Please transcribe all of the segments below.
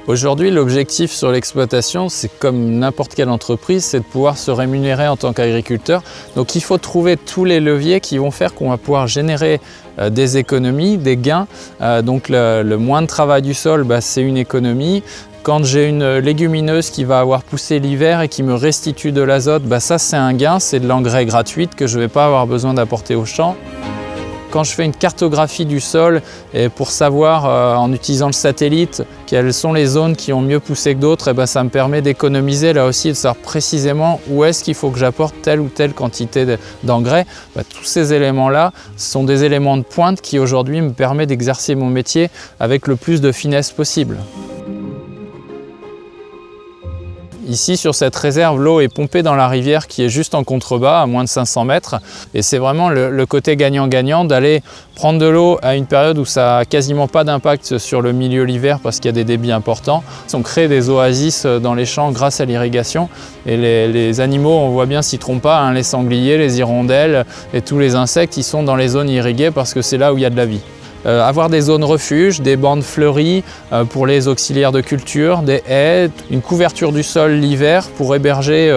Aujourd'hui, l'objectif sur l'exploitation, c'est comme n'importe quelle entreprise, c'est de pouvoir se rémunérer en tant qu'agriculteur. Donc il faut trouver tous les leviers qui vont faire qu'on va pouvoir générer des économies, des gains. Donc le moins de travail du sol, c'est une économie. Quand j'ai une légumineuse qui va avoir poussé l'hiver et qui me restitue de l'azote, ça c'est un gain, c'est de l'engrais gratuit que je ne vais pas avoir besoin d'apporter au champ. Quand je fais une cartographie du sol et pour savoir en utilisant le satellite quelles sont les zones qui ont mieux poussé que d'autres, ça me permet d'économiser là aussi, de savoir précisément où est-ce qu'il faut que j'apporte telle ou telle quantité d'engrais. Tous ces éléments-là sont des éléments de pointe qui aujourd'hui me permettent d'exercer mon métier avec le plus de finesse possible. Ici, sur cette réserve, l'eau est pompée dans la rivière qui est juste en contrebas, à moins de 500 mètres. Et c'est vraiment le côté gagnant-gagnant d'aller prendre de l'eau à une période où ça n'a quasiment pas d'impact sur le milieu l'hiver parce qu'il y a des débits importants. On crée des oasis dans les champs grâce à l'irrigation. Et les animaux, on voit bien, s'y trompent pas, les sangliers, les hirondelles et tous les insectes, ils sont dans les zones irriguées parce que c'est là où il y a de la vie. Avoir des zones refuges, des bandes fleuries pour les auxiliaires de culture, des haies, une couverture du sol l'hiver pour héberger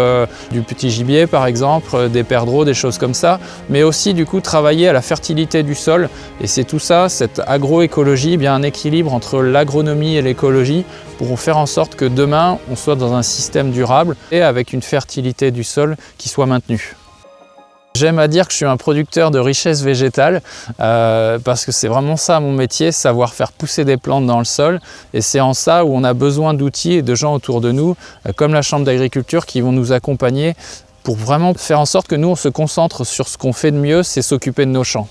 du petit gibier par exemple, des perdreaux, des choses comme ça, mais aussi du coup travailler à la fertilité du sol. Et c'est tout ça, cette agroécologie, un équilibre entre l'agronomie et l'écologie pour faire en sorte que demain on soit dans un système durable et avec une fertilité du sol qui soit maintenue. J'aime à dire que je suis un producteur de richesse végétale parce que c'est vraiment ça mon métier, savoir faire pousser des plantes dans le sol. Et c'est en ça où on a besoin d'outils et de gens autour de nous, comme la Chambre d'agriculture, qui vont nous accompagner pour vraiment faire en sorte que nous on se concentre sur ce qu'on fait de mieux, c'est s'occuper de nos champs.